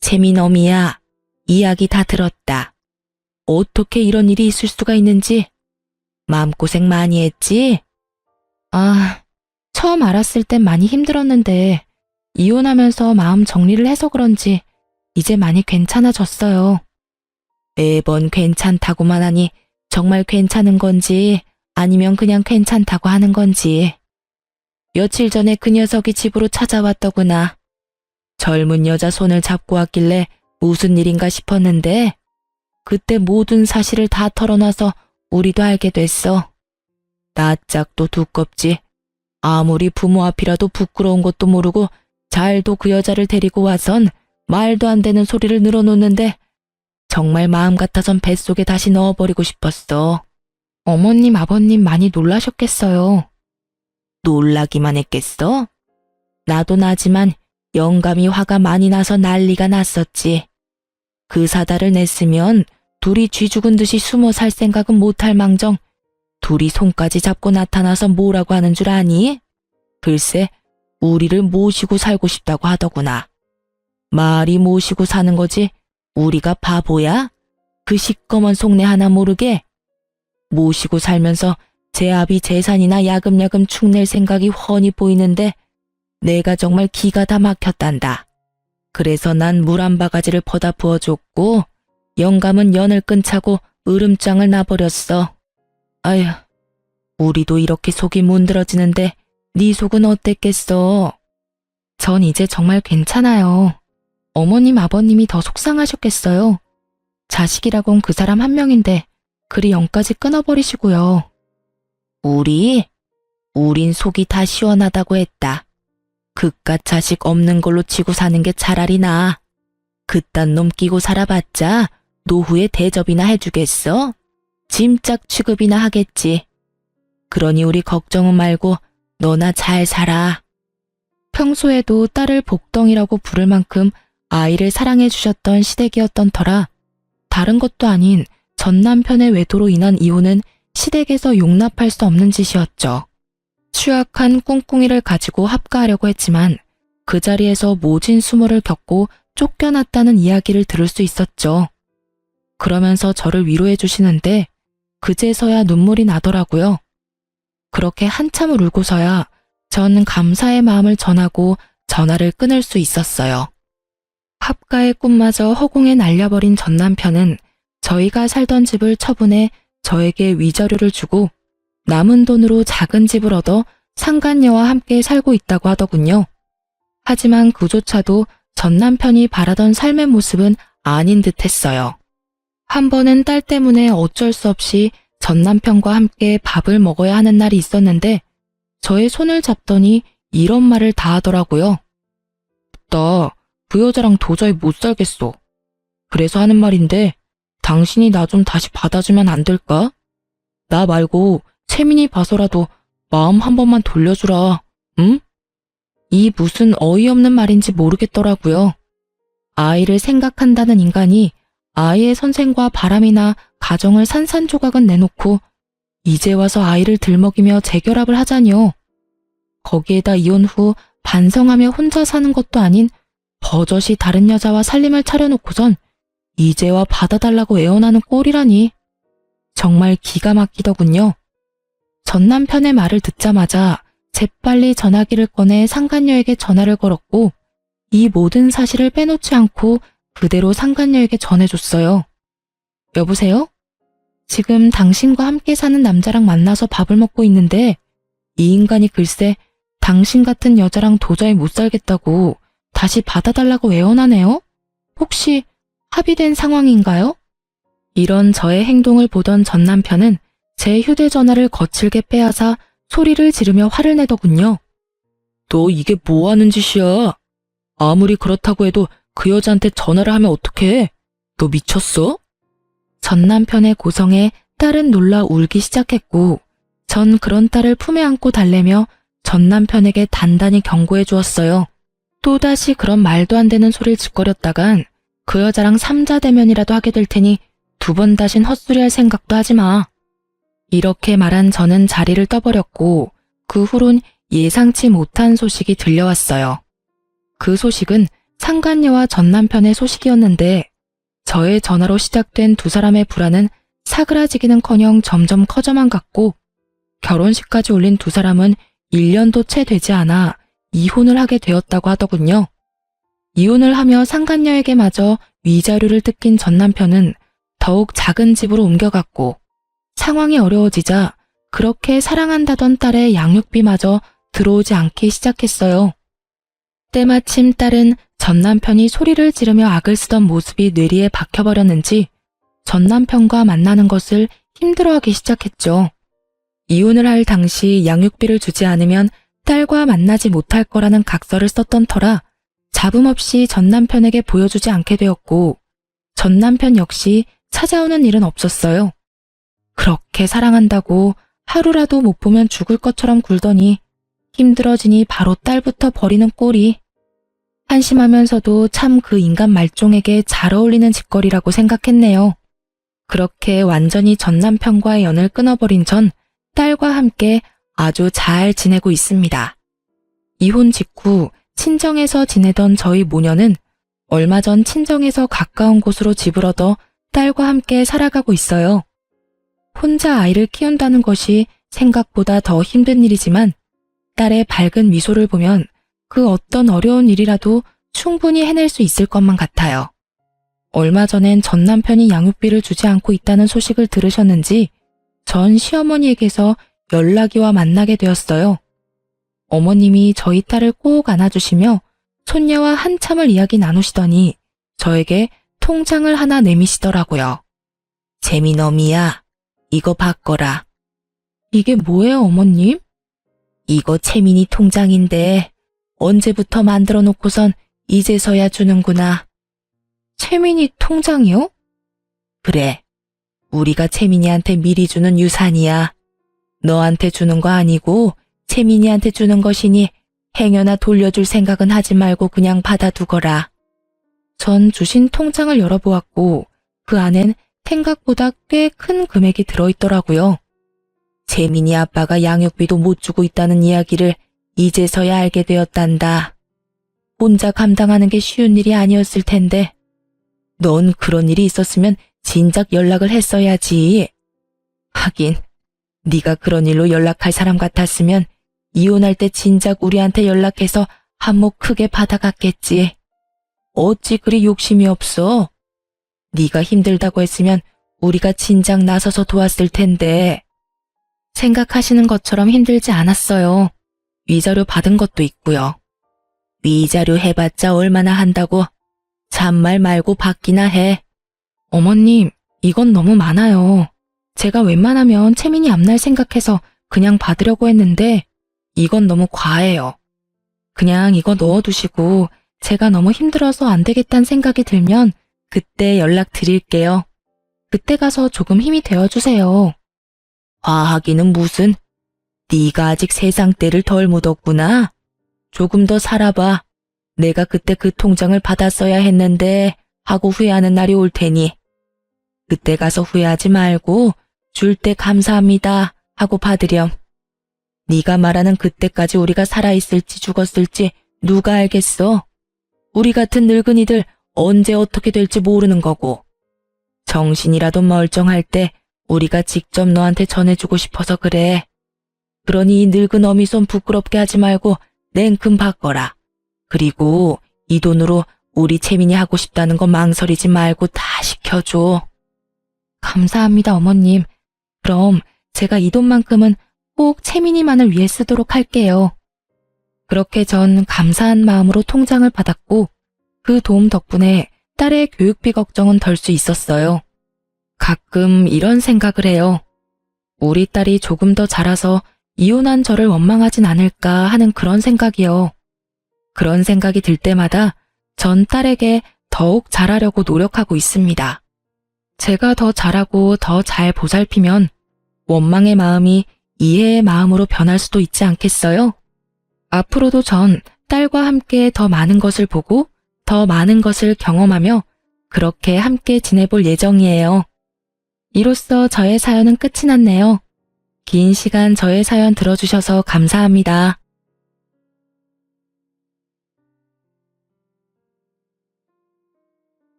재민엄이야, 이야기 다 들었다. 어떻게 이런 일이 있을 수가 있는지 마음고생 많이 했지? 아, 처음 알았을 땐 많이 힘들었는데 이혼하면서 마음 정리를 해서 그런지 이제 많이 괜찮아졌어요. 매번 괜찮다고만 하니 정말 괜찮은 건지 아니면 그냥 괜찮다고 하는 건지. 며칠 전에 그 녀석이 집으로 찾아왔더구나. 젊은 여자 손을 잡고 왔길래 무슨 일인가 싶었는데 그때 모든 사실을 다 털어놔서 우리도 알게 됐어. 낯짝도 두껍지. 아무리 부모 앞이라도 부끄러운 것도 모르고 잘도 그 여자를 데리고 와선 말도 안 되는 소리를 늘어놓는데 정말 마음 같아선 뱃속에 다시 넣어버리고 싶었어. 어머님, 아버님 많이 놀라셨겠어요. 놀라기만 했겠어? 나도 나지만 영감이 화가 많이 나서 난리가 났었지. 그 사달을 냈으면 둘이 쥐 죽은 듯이 숨어 살 생각은 못할 망정 둘이 손까지 잡고 나타나서 뭐라고 하는 줄 아니? 글쎄 우리를 모시고 살고 싶다고 하더구나. 말이 모시고 사는 거지 우리가 바보야? 그 시꺼먼 속내 하나 모르게? 모시고 살면서 제 아비 재산이나 야금야금 축낼 생각이 훤히 보이는데 내가 정말 기가 다 막혔단다. 그래서 난 물 한 바가지를 퍼다 부어줬고 영감은 연을 끈차고 으름장을 놔버렸어. 아휴, 우리도 이렇게 속이 문드러지는데 네 속은 어땠겠어? 전 이제 정말 괜찮아요. 어머님, 아버님이 더 속상하셨겠어요. 자식이라곤 그 사람 한 명인데 그리 영까지 끊어버리시고요. 우린 속이 다 시원하다고 했다. 그깟 자식 없는 걸로 치고 사는 게 차라리 나아. 그딴 놈 끼고 살아봤자 노후에 대접이나 해주겠어? 짐짝 취급이나 하겠지. 그러니 우리 걱정은 말고 너나 잘 살아. 평소에도 딸을 복덩이라고 부를 만큼 아이를 사랑해 주셨던 시댁이었던 터라 다른 것도 아닌 전 남편의 외도로 인한 이혼은 시댁에서 용납할 수 없는 짓이었죠. 취약한 꿍꿍이를 가지고 합가하려고 했지만 그 자리에서 모진 수모를 겪고 쫓겨났다는 이야기를 들을 수 있었죠. 그러면서 저를 위로해 주시는데 그제서야 눈물이 나더라고요. 그렇게 한참을 울고서야 전 감사의 마음을 전하고 전화를 끊을 수 있었어요. 합가의 꿈마저 허공에 날려버린 전 남편은 저희가 살던 집을 처분해 저에게 위자료를 주고 남은 돈으로 작은 집을 얻어 상간녀와 함께 살고 있다고 하더군요. 하지만 그조차도 전 남편이 바라던 삶의 모습은 아닌 듯 했어요. 한 번은 딸 때문에 어쩔 수 없이 전 남편과 함께 밥을 먹어야 하는 날이 있었는데 저의 손을 잡더니 이런 말을 다 하더라고요. 나 그 여자랑 도저히 못 살겠어. 그래서 하는 말인데 당신이 나 좀 다시 받아주면 안 될까? 나 말고 채민이 봐서라도 마음 한 번만 돌려주라. 응? 이 무슨 어이없는 말인지 모르겠더라고요. 아이를 생각한다는 인간이 아이의 선생과 바람이나 가정을 산산조각은 내놓고 이제 와서 아이를 들먹이며 재결합을 하자니요. 거기에다 이혼 후 반성하며 혼자 사는 것도 아닌 버젓이 다른 여자와 살림을 차려놓고선 이제와 받아달라고 애원하는 꼴이라니. 정말 기가 막히더군요. 전 남편의 말을 듣자마자 재빨리 전화기를 꺼내 상간녀에게 전화를 걸었고 이 모든 사실을 빼놓지 않고 그대로 상간녀에게 전해줬어요. 여보세요? 지금 당신과 함께 사는 남자랑 만나서 밥을 먹고 있는데 이 인간이 글쎄 당신 같은 여자랑 도저히 못 살겠다고 다시 받아달라고 애원하네요? 혹시 합의된 상황인가요? 이런 저의 행동을 보던 전 남편은 제 휴대전화를 거칠게 빼앗아 소리를 지르며 화를 내더군요. 너 이게 뭐 하는 짓이야? 아무리 그렇다고 해도 그 여자한테 전화를 하면 어떡해? 너 미쳤어? 전 남편의 고성에 딸은 놀라 울기 시작했고 전 그런 딸을 품에 안고 달래며 전 남편에게 단단히 경고해 주었어요. 또다시 그런 말도 안 되는 소리를 짓거렸다간 그 여자랑 삼자대면이라도 하게 될 테니 두 번 다신 헛소리할 생각도 하지 마. 이렇게 말한 저는 자리를 떠버렸고 그 후론 예상치 못한 소식이 들려왔어요. 그 소식은 상간녀와 전 남편의 소식이었는데 저의 전화로 시작된 두 사람의 불화는 사그라지기는커녕 점점 커져만 갔고 결혼식까지 올린 두 사람은 1년도 채 되지 않아 이혼을 하게 되었다고 하더군요. 이혼을 하며 상간녀에게마저 위자료를 뜯긴 전 남편은 더욱 작은 집으로 옮겨갔고 상황이 어려워지자 그렇게 사랑한다던 딸의 양육비마저 들어오지 않기 시작했어요. 때마침 딸은 전 남편이 소리를 지르며 악을 쓰던 모습이 뇌리에 박혀버렸는지 전 남편과 만나는 것을 힘들어하기 시작했죠. 이혼을 할 당시 양육비를 주지 않으면 딸과 만나지 못할 거라는 각서를 썼던 터라 잡음없이 전 남편에게 보여주지 않게 되었고 전 남편 역시 찾아오는 일은 없었어요. 그렇게 사랑한다고 하루라도 못 보면 죽을 것처럼 굴더니 힘들어지니 바로 딸부터 버리는 꼴이. 한심하면서도 참 그 인간 말종에게 잘 어울리는 짓거리라고 생각했네요. 그렇게 완전히 전 남편과의 연을 끊어버린 전 딸과 함께 아주 잘 지내고 있습니다. 이혼 직후 친정에서 지내던 저희 모녀는 얼마 전 친정에서 가까운 곳으로 집을 얻어 딸과 함께 살아가고 있어요. 혼자 아이를 키운다는 것이 생각보다 더 힘든 일이지만 딸의 밝은 미소를 보면 그 어떤 어려운 일이라도 충분히 해낼 수 있을 것만 같아요. 얼마 전엔 전 남편이 양육비를 주지 않고 있다는 소식을 들으셨는지 전 시어머니에게서 연락이와 만나게 되었어요. 어머님이 저희 딸을 꼭 안아주시며 손녀와 한참을 이야기 나누시더니 저에게 통장을 하나 내미시더라고요. 재미너미야, 이거 바꿔라. 이게 뭐예요, 어머님? 이거 채민이 통장인데 언제부터 만들어 놓고선 이제서야 주는구나. 채민이 통장이요? 그래, 우리가 채민이한테 미리 주는 유산이야. 너한테 주는 거 아니고 채민이한테 주는 것이니 행여나 돌려줄 생각은 하지 말고 그냥 받아두거라. 전 주신 통장을 열어보았고 그 안엔 생각보다 꽤 큰 금액이 들어있더라고요. 채민이 아빠가 양육비도 못 주고 있다는 이야기를 이제서야 알게 되었단다. 혼자 감당하는 게 쉬운 일이 아니었을 텐데 넌 그런 일이 있었으면 진작 연락을 했어야지. 하긴 네가 그런 일로 연락할 사람 같았으면 이혼할 때 진작 우리한테 연락해서 한몫 크게 받아갔겠지. 어찌 그리 욕심이 없어? 네가 힘들다고 했으면 우리가 진작 나서서 도왔을 텐데. 생각하시는 것처럼 힘들지 않았어요. 위자료 받은 것도 있고요. 위자료 해봤자 얼마나 한다고. 잔말 말고 받기나 해. 어머님, 이건 너무 많아요. 제가 웬만하면 채민이 앞날 생각해서 그냥 받으려고 했는데 이건 너무 과해요. 그냥 이거 넣어두시고 제가 너무 힘들어서 안 되겠다는 생각이 들면 그때 연락드릴게요. 그때 가서 조금 힘이 되어주세요. 화하기는 무슨? 네가 아직 세상 때를 덜 묻었구나. 조금 더 살아봐. 내가 그때 그 통장을 받았어야 했는데 하고 후회하는 날이 올 테니. 그때 가서 후회하지 말고 줄 때 감사합니다 하고 받으렴. 네가 말하는 그때까지 우리가 살아있을지 죽었을지 누가 알겠어? 우리 같은 늙은이들 언제 어떻게 될지 모르는 거고. 정신이라도 멀쩡할 때 우리가 직접 너한테 전해주고 싶어서 그래. 그러니 이 늙은 어미손 부끄럽게 하지 말고 냉큼 바꿔라. 그리고 이 돈으로 우리 채민이 하고 싶다는 거 망설이지 말고 다 시켜줘. 감사합니다, 어머님. 그럼 제가 이 돈만큼은 꼭 채민이만을 위해 쓰도록 할게요. 그렇게 전 감사한 마음으로 통장을 받았고 그 도움 덕분에 딸의 교육비 걱정은 덜 수 있었어요. 가끔 이런 생각을 해요. 우리 딸이 조금 더 자라서 이혼한 저를 원망하진 않을까 하는 그런 생각이요. 그런 생각이 들 때마다 전 딸에게 더욱 잘하려고 노력하고 있습니다. 제가 더 잘하고 더 잘 보살피면 원망의 마음이 이해의 마음으로 변할 수도 있지 않겠어요? 앞으로도 전 딸과 함께 더 많은 것을 보고 더 많은 것을 경험하며 그렇게 함께 지내볼 예정이에요. 이로써 저의 사연은 끝이 났네요. 긴 시간 저의 사연 들어주셔서 감사합니다.